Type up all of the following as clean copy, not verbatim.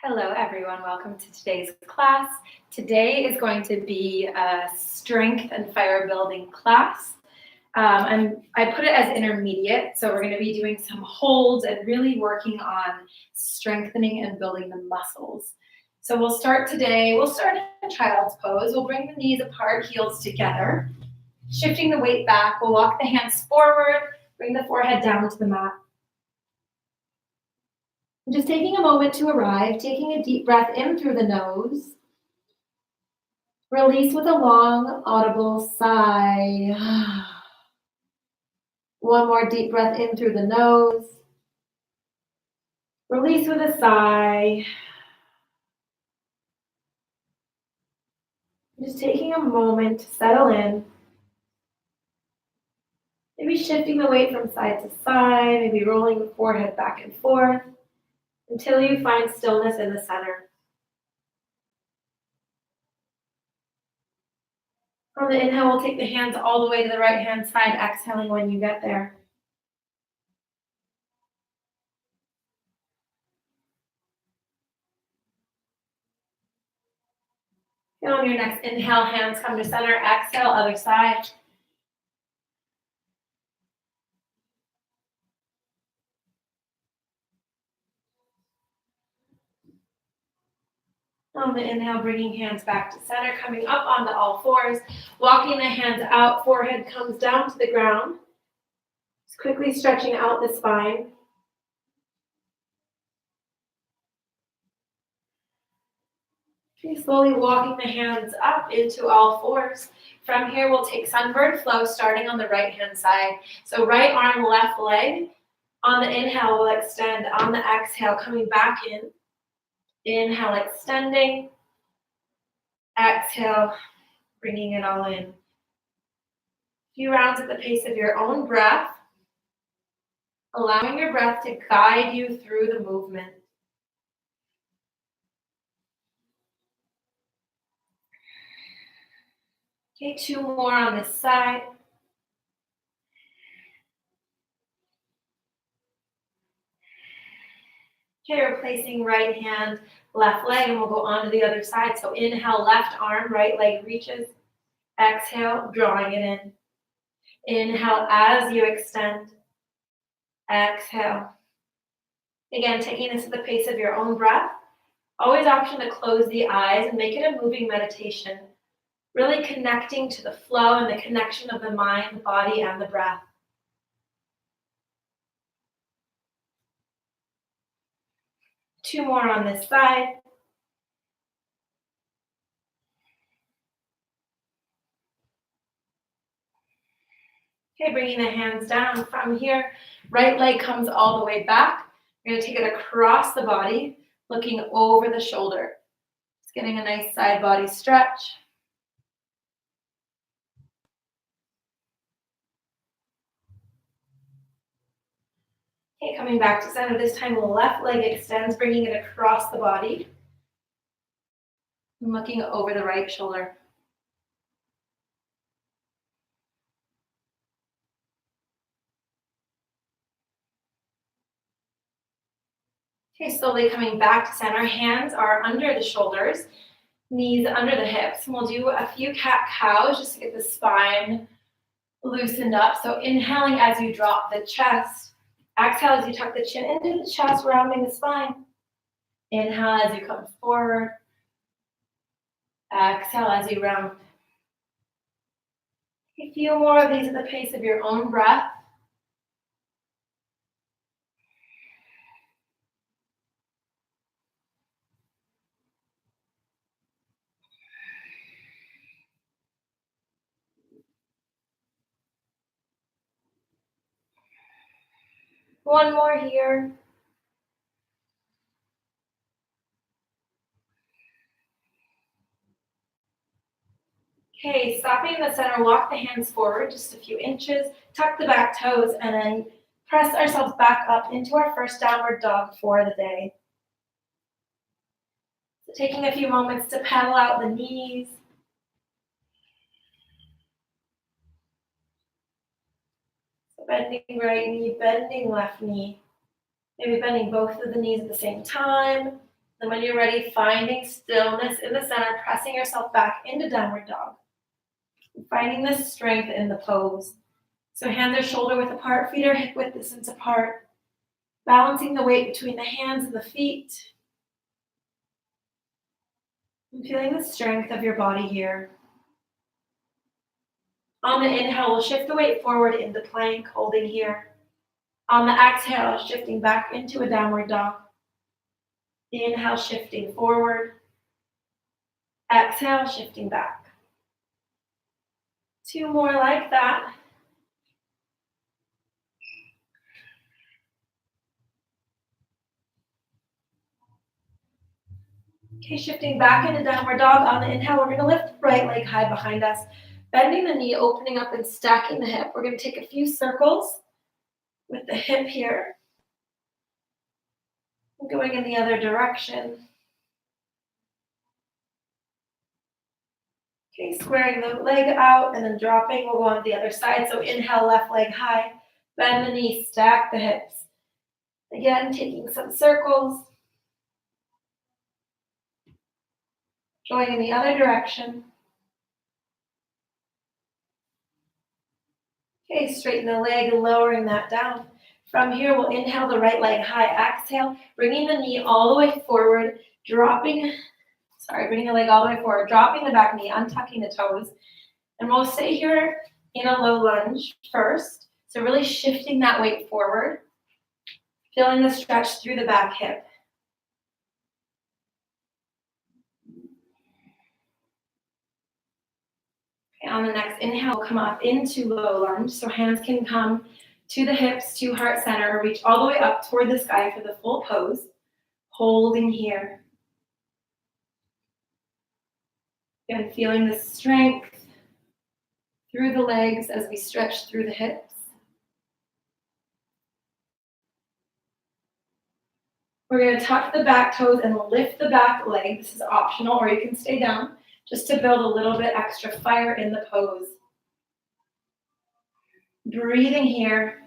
Hello, everyone. Welcome to today's class. Today is going to be a strength and fire building class. I put it as intermediate, so we're going to be doing some holds and really working on strengthening and building the muscles. So we'll start today. We'll start in child's pose. We'll bring the knees apart, heels together. Shifting the weight back, we'll walk the hands forward, bring the forehead down to the mat. Just taking a moment to arrive, taking a deep breath in through the nose. Release with a long, audible sigh. One more deep breath in through the nose. Release with a sigh. Just taking a moment to settle in. Maybe shifting the weight from side to side, maybe rolling the forehead back and forth until you find stillness in the center. On the inhale, we'll take the hands all the way to the right-hand side, exhaling when you get there. And on your next inhale, hands come to center, exhale, other side. On the inhale, bringing hands back to center, coming up onto all fours, walking the hands out, forehead comes down to the ground. Just quickly stretching out the spine. Okay, slowly walking the hands up into all fours. From here, we'll take sunbird flow, starting on the right-hand side. So right arm, left leg. On the inhale, we'll extend. On the exhale, coming back in. Inhale, extending. Exhale, bringing it all in. A few rounds at the pace of your own breath, allowing your breath to guide you through the movement. Okay, 2 more on this side. Okay, replacing right hand, left leg, and we'll go on to the other side. So inhale, left arm, right leg reaches. Exhale, drawing it in. Inhale as you extend. Exhale. Again, taking this at the pace of your own breath. Always option to close the eyes and make it a moving meditation. Really connecting to the flow and the connection of the mind, the body, and the breath. Two more on this side. Okay, bringing the hands down from here. Right leg comes all the way back. You're going to take it across the body, looking over the shoulder. Just getting a nice side body stretch. Okay, coming back to center. This time the left leg extends, bringing it across the body. And looking over the right shoulder. Okay, slowly coming back to center. Hands are under the shoulders, knees under the hips. And we'll do a few cat-cows just to get the spine loosened up. So inhaling as you drop the chest. Exhale as you tuck the chin into the chest, rounding the spine. Inhale as you come forward. Exhale as you round. A few more of these at the pace of your own breath. One more here. Okay, stopping in the center, walk the hands forward just a few inches, tuck the back toes, and then press ourselves back up into our first downward dog for the day. So taking a few moments to pedal out the knees. So bending right knee, bending left knee. Maybe bending both of the knees at the same time. Then when you're ready, finding stillness in the center, pressing yourself back into downward dog. Finding the strength in the pose. So hands are shoulder width apart, feet are hip width distance apart. Balancing the weight between the hands and the feet. And feeling the strength of your body here. On the inhale, we'll shift the weight forward into plank, holding here. On the exhale, shifting back into a downward dog. Inhale, shifting forward. Exhale, shifting back. 2 more like that. Okay, shifting back into downward dog. On the inhale, we're going to lift the right leg high behind us. Bending the knee, opening up and stacking the hip. We're going to take a few circles with the hip here. Going in the other direction. Okay, squaring the leg out and then dropping. We'll go on to the other side. So inhale, left leg high. Bend the knee, stack the hips. Again, taking some circles. Going in the other direction. Okay, straighten the leg, lowering that down. From here, we'll inhale the right leg high. Exhale, bringing the knee all the way forward, bringing the leg all the way forward, dropping the back knee, untucking the toes. And we'll stay here in a low lunge first. So really shifting that weight forward, feeling the stretch through the back hip. Okay, on the next inhale, we'll come up into low lunge. So hands can come to the hips, to heart center, reach all the way up toward the sky for the full pose. Holding here. Again, feeling the strength through the legs as we stretch through the hips. We're going to tuck the back toes and lift the back leg. This is optional, or you can stay down just to build a little bit extra fire in the pose. Breathing here.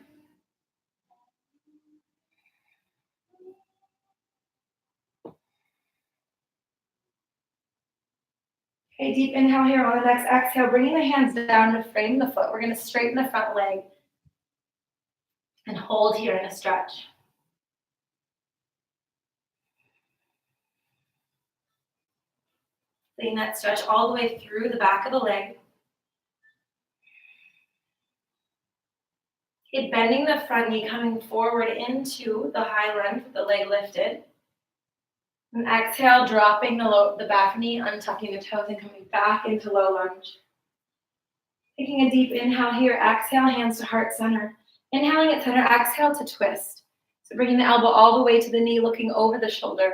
Okay, deep inhale here. On the next exhale, bringing the hands down to frame the foot. We're going to straighten the front leg and hold here in a stretch. Feeling that stretch all the way through the back of the leg. Okay, bending the front knee, coming forward into the high lunge with the leg lifted. And exhale, dropping the back knee, untucking the toes and coming back into low lunge. Taking a deep inhale here, exhale, hands to heart center. Inhaling at center, exhale to twist. So bringing the elbow all the way to the knee, looking over the shoulder.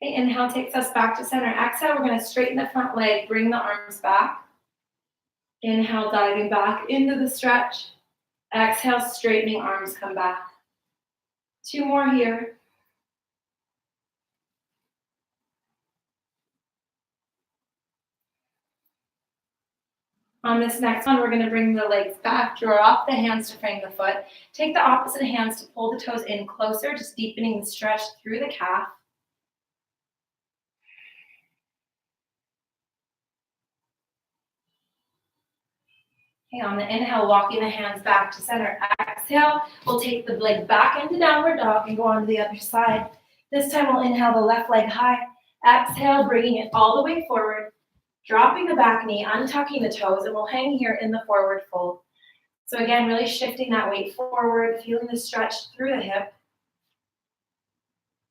Okay, inhale takes us back to center. Exhale, we're going to straighten the front leg, bring the arms back. Inhale, diving back into the stretch. Exhale, straightening arms come back. 2 more here. On this next one, we're going to bring the legs back, draw off the hands to frame the foot. Take the opposite hands to pull the toes in closer, just deepening the stretch through the calf. Okay, on the inhale, walking the hands back to center. Exhale, we'll take the leg back into downward dog and go on to the other side. This time we'll inhale the left leg high. Exhale, bringing it all the way forward. Dropping the back knee, untucking the toes, and we'll hang here in the forward fold. So again, really shifting that weight forward, feeling the stretch through the hip.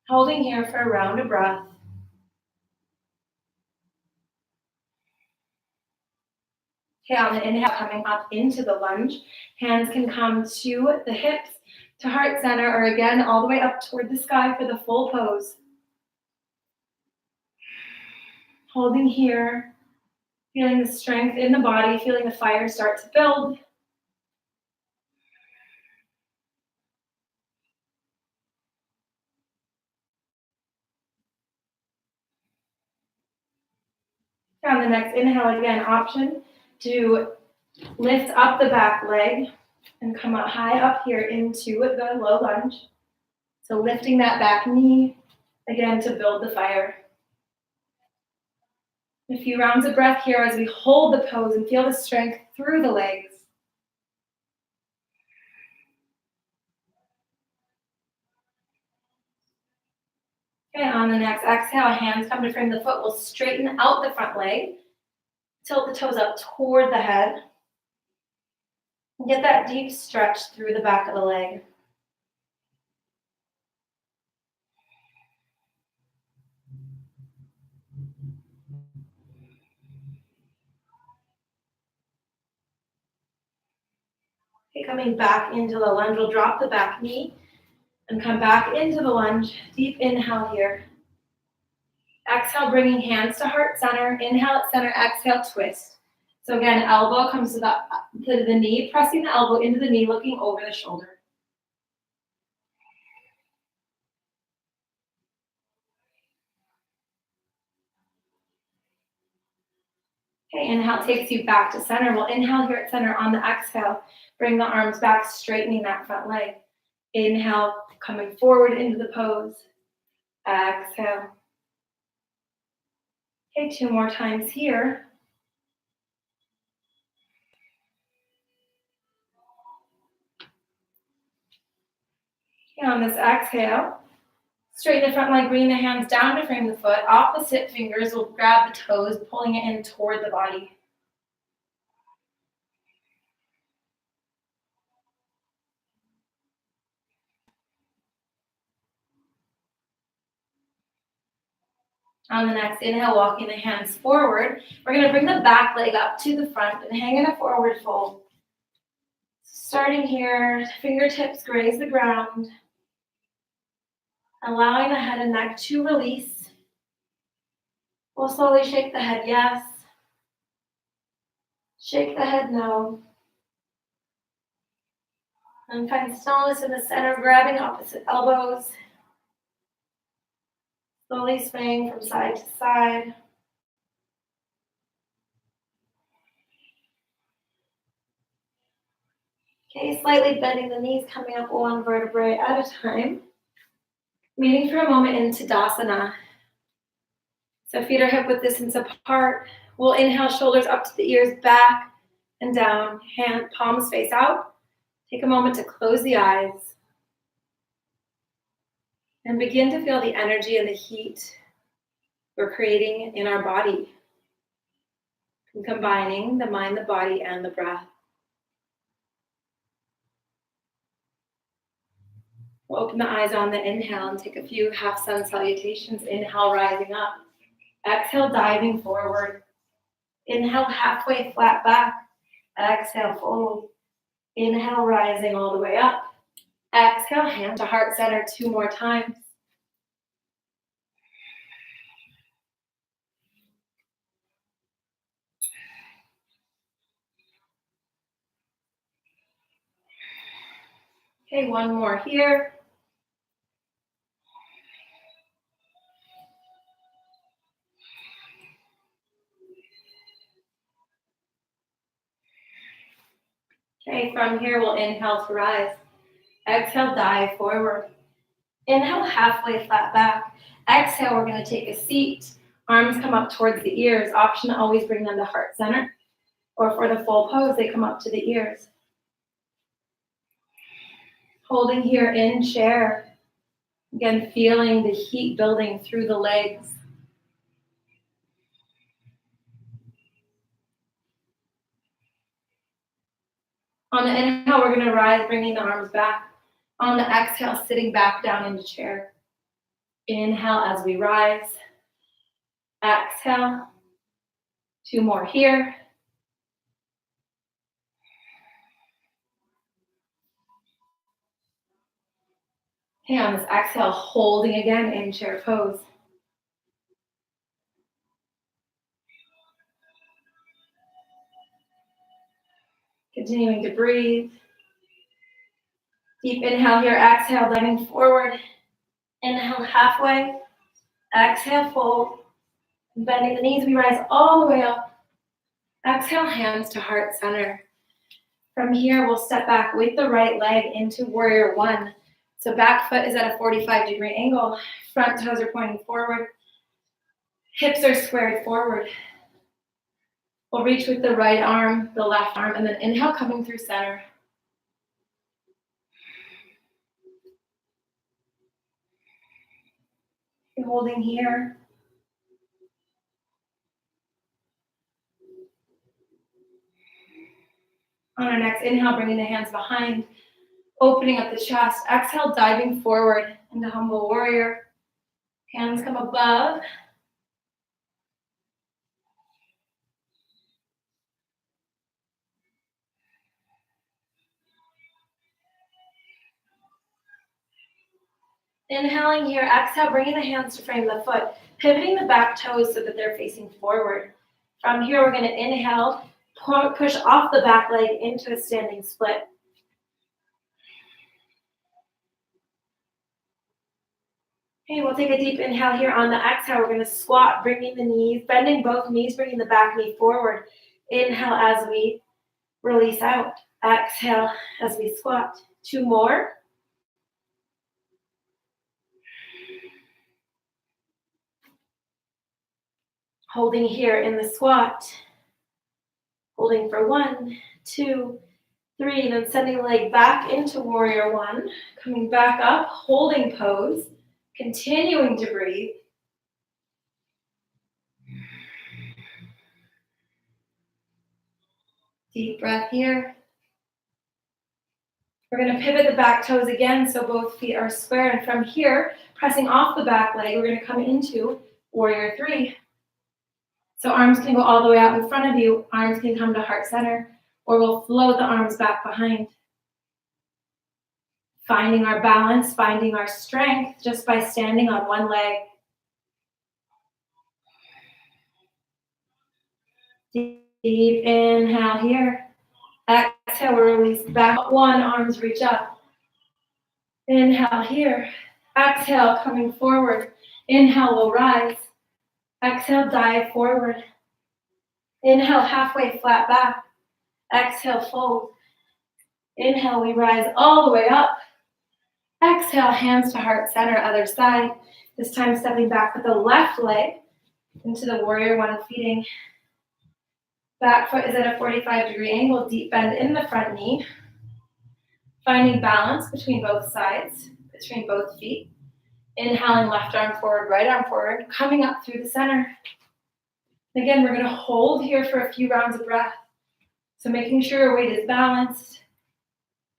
Holding here for a round of breath. Okay, on the inhale, coming up into the lunge. Hands can come to the hips, to heart center, or again, all the way up toward the sky for the full pose. Holding here. Feeling the strength in the body, feeling the fire start to build. On the next inhale, again, option to lift up the back leg and come up high up here into the low lunge. So lifting that back knee, again, to build the fire. A few rounds of breath here as we hold the pose and feel the strength through the legs. Okay, on the next exhale, hands come to frame the foot. We'll straighten out the front leg. Tilt the toes up toward the head. And get that deep stretch through the back of the leg. Okay, coming back into the lunge, we'll drop the back knee and come back into the lunge. Deep inhale here. Exhale, bringing hands to heart center. Inhale at center, exhale, twist. So again, elbow comes to the knee, pressing the elbow into the knee, looking over the shoulder. Okay, inhale takes you back to center. We'll inhale here at center. On the exhale, bring the arms back, straightening that front leg. Inhale, coming forward into the pose. Exhale. Okay, 2 more times here. Okay, on this exhale, straighten the front leg, bring the hands down to frame the foot. Opposite fingers will grab the toes, pulling it in toward the body. On the next inhale, walking the hands forward, we're going to bring the back leg up to the front and hang in a forward fold. Starting here, fingertips graze the ground, allowing the head and neck to release. We'll slowly shake the head yes, shake the head no, and find stillness in the center, grabbing opposite elbows. Slowly swaying from side to side. Okay, slightly bending the knees, coming up 1 vertebrae at a time. Meeting for a moment in Tadasana. So feet are hip width distance apart. We'll inhale, shoulders up to the ears, back and down. Hand, palms face out. Take a moment to close the eyes. And begin to feel the energy and the heat we're creating in our body. And combining the mind, the body, and the breath. We'll open the eyes on the inhale and take a few half sun salutations. Inhale, rising up. Exhale, diving forward. Inhale, halfway flat back. Exhale, fold. Inhale, rising all the way up. Exhale, hand to heart center 2 more times. Okay, 1 more here. Okay, from here we'll inhale to rise. Exhale, dive forward. Inhale, halfway flat back. Exhale, we're going to take a seat. Arms come up towards the ears. Option to always bring them to heart center. Or for the full pose, they come up to the ears. Holding here in chair. Again, feeling the heat building through the legs. On the inhale, we're going to rise, bringing the arms back. On the exhale, sitting back down into chair. Inhale as we rise. Exhale. 2 more here. Okay, on this exhale, holding again in chair pose. Continuing to breathe. Deep inhale here, exhale, diving forward. Inhale halfway. Exhale, fold. Bending the knees, we rise all the way up. Exhale, hands to heart center. From here, we'll step back with the right leg into warrior one. So back foot is at a 45-degree angle. Front toes are pointing forward. Hips are squared forward. We'll reach with the right arm, the left arm, and then inhale, coming through center. You're holding here. On our next inhale, bringing the hands behind, opening up the chest. Exhale, diving forward into humble warrior. Hands come above. Inhaling here, exhale, bringing the hands to frame the foot, pivoting the back toes so that they're facing forward. From here, we're going to inhale, push off the back leg into a standing split. Okay, we'll take a deep inhale here. On the exhale, we're going to squat, bringing the knees, bending both knees, bringing the back knee forward. Inhale as we release out. Exhale as we squat. 2 more. Holding here in the squat. Holding for 1, 2, 3, then sending the leg back into warrior one. Coming back up, holding pose. Continuing to breathe. Deep breath here. We're going to pivot the back toes again so both feet are square. And from here, pressing off the back leg, we're going to come into warrior 3. So arms can go all the way out in front of you. Arms can come to heart center, or we'll float the arms back behind. Finding our balance, finding our strength just by standing on one leg. Deep inhale here. Exhale, we release back. 1, arms reach up. Inhale here. Exhale, coming forward. Inhale, we'll rise. Exhale, dive forward. Inhale, halfway flat back. Exhale, fold. Inhale, we rise all the way up. Exhale, hands to heart center, other side. This time stepping back with the left leg into the warrior one, feeding. Back foot is at a 45-degree angle, deep bend in the front knee. Finding balance between both sides, between both feet. Inhaling, left arm forward, right arm forward, coming up through the center. Again, we're going to hold here for a few rounds of breath. So making sure your weight is balanced,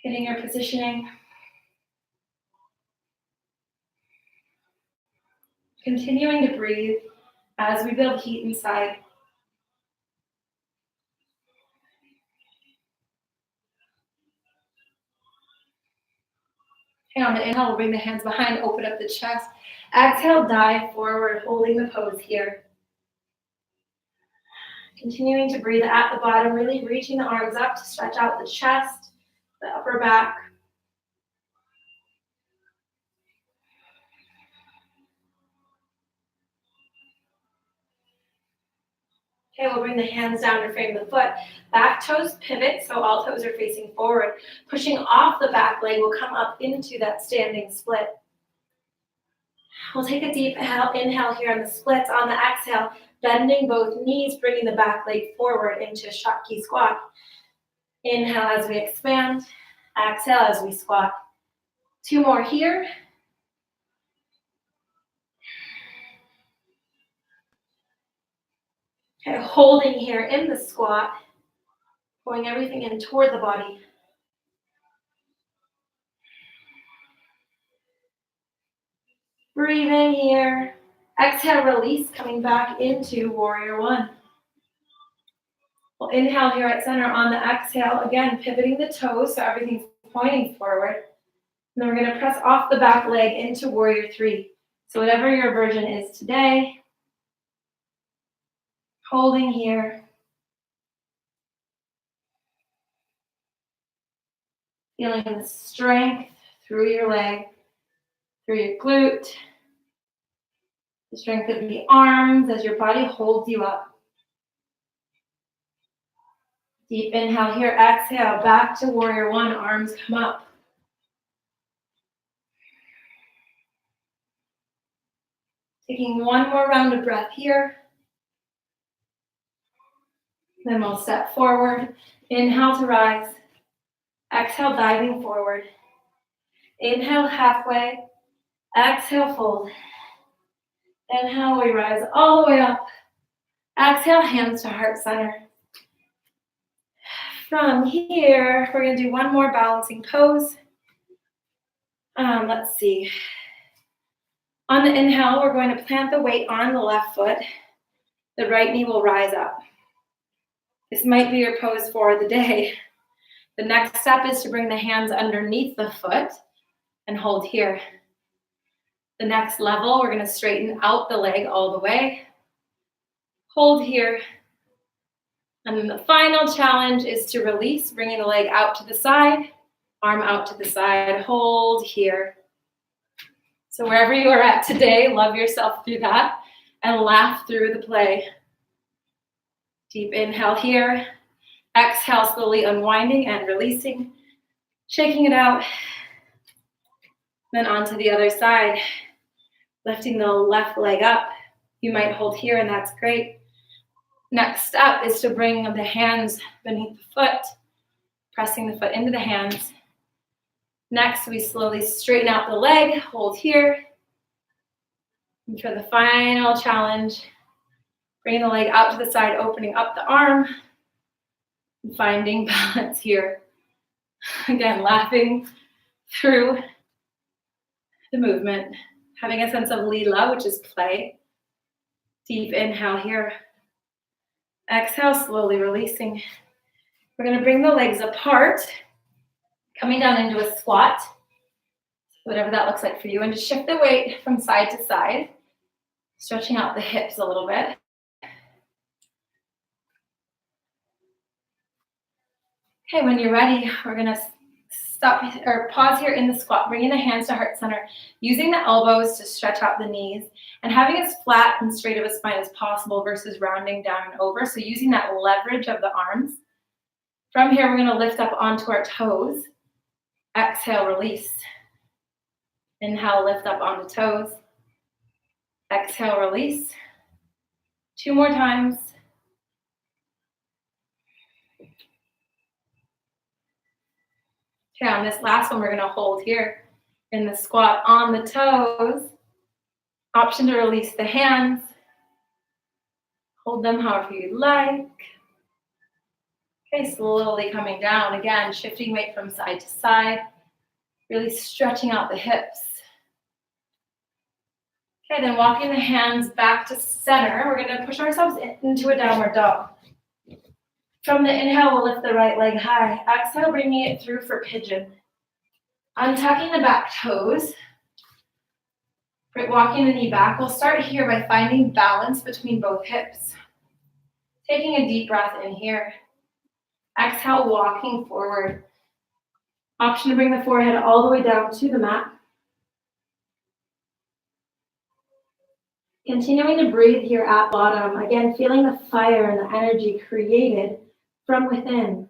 getting your positioning. Continuing to breathe as we build heat inside. Okay, on the inhale, we'll bring the hands behind, open up the chest. Exhale, dive forward, holding the pose here. Continuing to breathe at the bottom, really reaching the arms up to stretch out the chest, the upper back. Okay, we'll bring the hands down to frame the foot. Back toes pivot, so all toes are facing forward. Pushing off the back leg, we'll come up into that standing split. We'll take a deep inhale here on the splits. On the exhale, bending both knees, bringing the back leg forward into Shakti squat. Inhale as we expand. Exhale as we squat. 2 more here. Okay, holding here in the squat, pulling everything in toward the body. Breathing here. Exhale, release, coming back into warrior one. We'll inhale here at center. On the exhale, again, pivoting the toes so everything's pointing forward. And then we're going to press off the back leg into warrior 3. So whatever your version is today, holding here. Feeling the strength through your leg, through your glute. The strength of the arms as your body holds you up. Deep inhale here, exhale, back to warrior one, arms come up. Taking one more round of breath here. Then we'll step forward. Inhale to rise. Exhale, diving forward. Inhale, halfway. Exhale, fold. Inhale, we rise all the way up. Exhale, hands to heart center. From here, we're going to do one more balancing pose. Let's see. On the inhale, we're going to plant the weight on the left foot. The right knee will rise up. This might be your pose for the day. The next step is to bring the hands underneath the foot and hold here. The next level, we're going to straighten out the leg all the way. Hold here. And then the final challenge is to release, bringing the leg out to the side, arm out to the side, hold here. So wherever you are at today, love yourself through that and laugh through the play. Deep inhale here. Exhale, slowly unwinding and releasing, shaking it out. Then onto the other side, lifting the left leg up. You might hold here and that's great. Next step is to bring the hands beneath the foot, pressing the foot into the hands. Next, we slowly straighten out the leg, hold here. And for the final challenge, bring the leg out to the side, opening up the arm, and finding balance here. Again, laughing through the movement, having a sense of lila, which is play. Deep inhale here. Exhale, slowly releasing. We're going to bring the legs apart, coming down into a squat, whatever that looks like for you, and just shift the weight from side to side, stretching out the hips a little bit. Okay, when you're ready, we're going to stop or pause here in the squat, bringing the hands to heart center, using the elbows to stretch out the knees, and having as flat and straight of a spine as possible versus rounding down and over. So using that leverage of the arms. From here, we're going to lift up onto our toes. Exhale, release. Inhale, lift up onto toes. Exhale, release. 2 more times. Okay, on this last one, we're going to hold here in the squat on the toes. Option to release the hands. Hold them however you like. Okay, slowly coming down. Again, shifting weight from side to side. Really stretching out the hips. Okay, then walking the hands back to center. We're going to push ourselves into a downward dog. From the inhale, we'll lift the right leg high. Exhale, bringing it through for pigeon. Untucking the back toes. Walking the knee back. We'll start here by finding balance between both hips. Taking a deep breath in here. Exhale, walking forward. Option to bring the forehead all the way down to the mat. Continuing to breathe here at bottom. Again, feeling the fire and the energy created from within.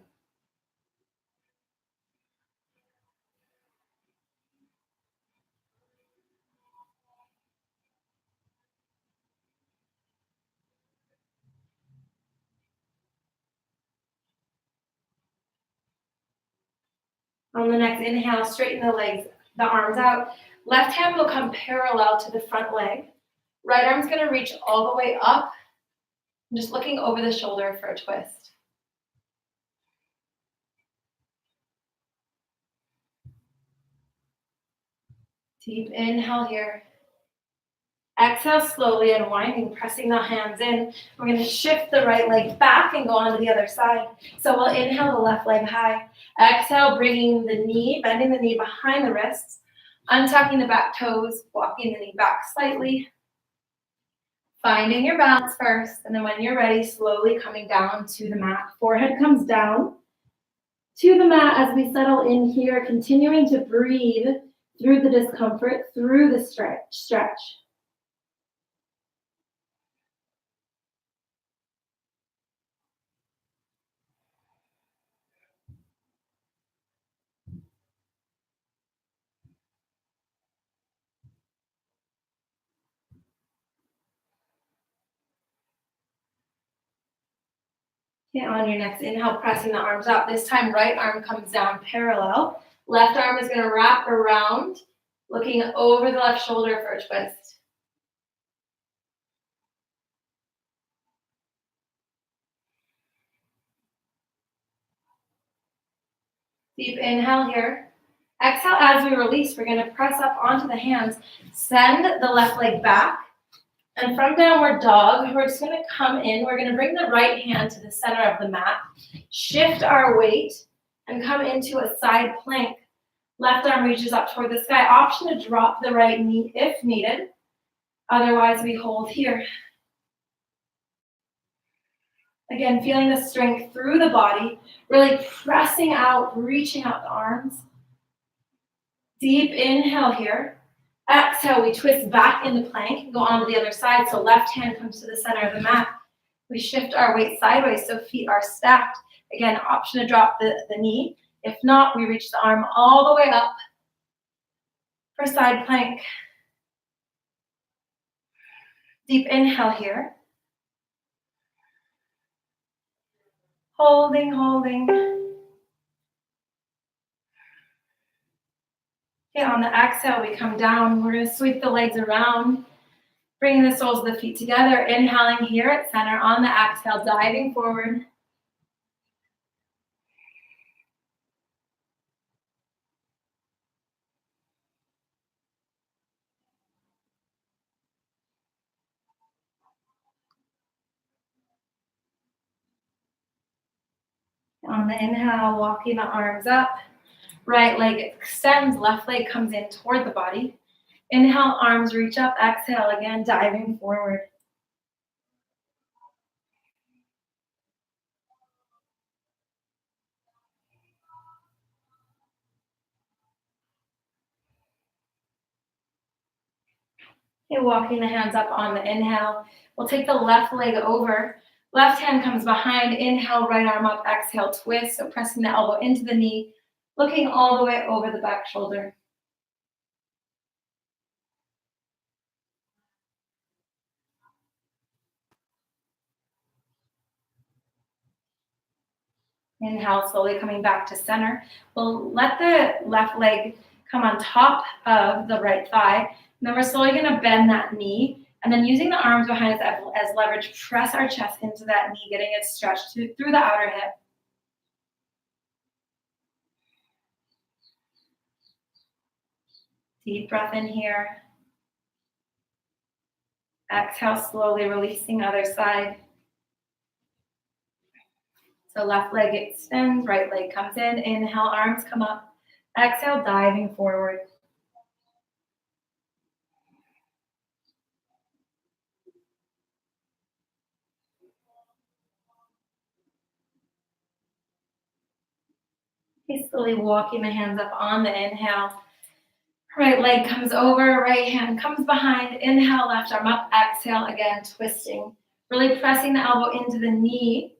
On the next inhale, straighten the legs, the arms out. Left hand will come parallel to the front leg. Right arm's going to reach all the way up. I'm just looking over the shoulder for a twist. Deep inhale here. Exhale slowly, unwinding, pressing the hands in. We're going to shift the right leg back and go on to the other side. So we'll inhale the left leg high. Exhale, bringing the knee, bending the knee behind the wrists, untucking the back toes, walking the knee back slightly. Finding your balance first, and then when you're ready, slowly coming down to the mat. Forehead comes down to the mat as we settle in here, continuing to breathe through the discomfort, through the stretch. Okay, on your next inhale, pressing the arms up. This time, right arm comes down parallel. Left arm is going to wrap around, looking over the left shoulder for a twist. Deep inhale here. Exhale as we release. We're going to press up onto the hands. Send the left leg back. And from downward dog, we're just going to come in. We're going to bring the right hand to the center of the mat. Shift our weight and come into a side plank. Left arm reaches up toward the sky. Option to drop the right knee if needed. Otherwise, we hold here. Again, feeling the strength through the body, really pressing out, reaching out the arms. Deep inhale here. Exhale, we twist back into plank and go on to the other side. So left hand comes to the center of the mat. We shift our weight sideways so feet are stacked. Again, option to drop the knee. If not, we reach the arm all the way up for side plank. Deep inhale here. Holding. Okay, on the exhale, we come down. We're going to sweep the legs around, bringing the soles of the feet together. Inhaling here at center. On the exhale, diving forward. On the inhale, walking the arms up. Right leg extends, left leg comes in toward the body. Inhale, arms reach up. Exhale, again, diving forward. Okay, walking the hands up on the inhale. We'll take the left leg over. Left hand comes behind. Inhale, right arm up. Exhale, twist. So pressing the elbow into the knee, looking all the way over the back shoulder. Inhale, slowly coming back to center. We'll let the left leg come on top of the right thigh. And then we're slowly going to bend that knee. And then using the arms behind us as leverage, press our chest into that knee, getting it stretched through the outer hip. Deep breath in here. Exhale, slowly releasing other side. So left leg extends, right leg comes in. Inhale, arms come up. Exhale, diving forward. Okay, slowly walking the hands up on the inhale. Right leg comes over, right hand comes behind. Inhale, left arm up. Exhale, again, twisting. Really pressing the elbow into the knee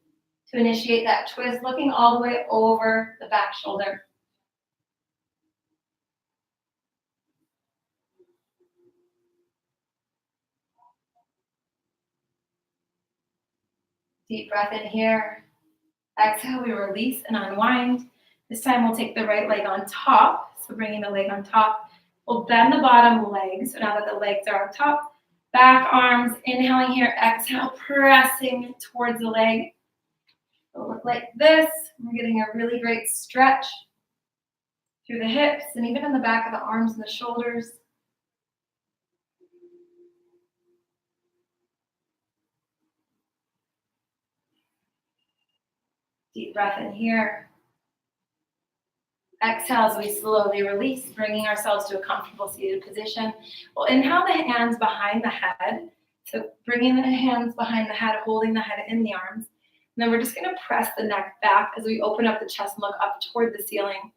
to initiate that twist, looking all the way over the back shoulder. Deep breath in here. Exhale, we release and unwind. This time we'll take the right leg on top. So bringing the leg on top. We'll bend the bottom leg. So now that the legs are on top, back arms, inhaling here, exhale, pressing towards the leg. It'll look like this. We're getting a really great stretch through the hips and even in the back of the arms and the shoulders. Deep breath in here. Exhale as we slowly release, bringing ourselves to a comfortable seated position. We'll inhale the hands behind the head. So bringing the hands behind the head, holding the head in the arms. And then we're just going to press the neck back as we open up the chest and look up toward the ceiling.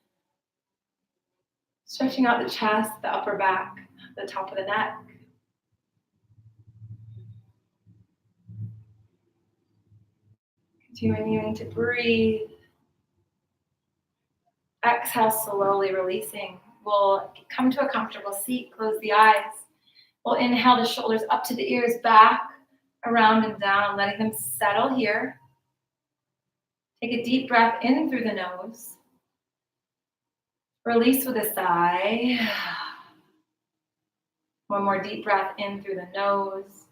Stretching out the chest, the upper back, the top of the neck. Continuing to breathe. Exhale, slowly releasing. We'll come to a comfortable seat, close the eyes. We'll inhale the shoulders up to the ears, back, around and down, letting them settle here. Take a deep breath in through the nose. Release with a sigh. One more deep breath in through the nose.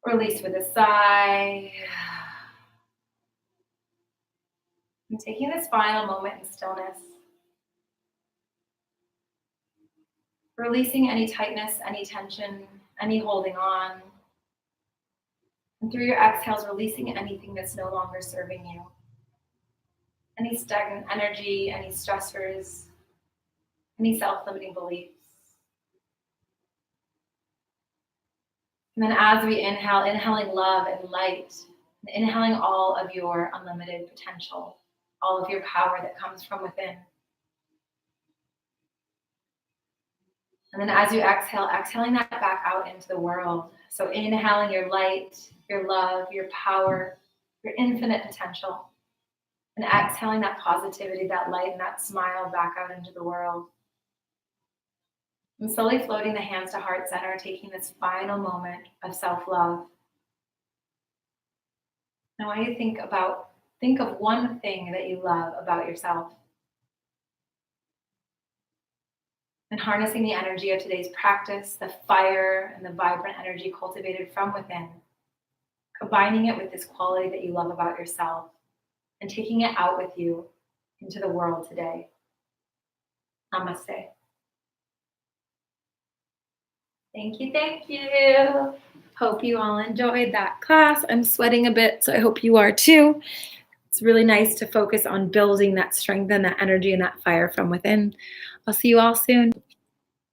Release with a sigh. And taking this final moment in stillness. Releasing any tightness, any tension, any holding on. And through your exhales, releasing anything that's no longer serving you. Any stagnant energy, any stressors, any self-limiting beliefs. And then as we inhale, inhaling love and light, and inhaling all of your unlimited potential, all of your power that comes from within. And then as you exhale, exhaling that back out into the world. So inhaling your light, your love, your power, your infinite potential. And exhaling that positivity, that light, and that smile back out into the world. And slowly floating the hands to heart center, taking this final moment of self-love. Now I want you to think of one thing that you love about yourself. And harnessing the energy of today's practice, the fire and the vibrant energy cultivated from within, combining it with this quality that you love about yourself and taking it out with you into the world today. Namaste. Thank you. Hope you all enjoyed that class. I'm sweating a bit, so I hope you are too. It's really nice to focus on building that strength and that energy and that fire from within. I'll see you all soon.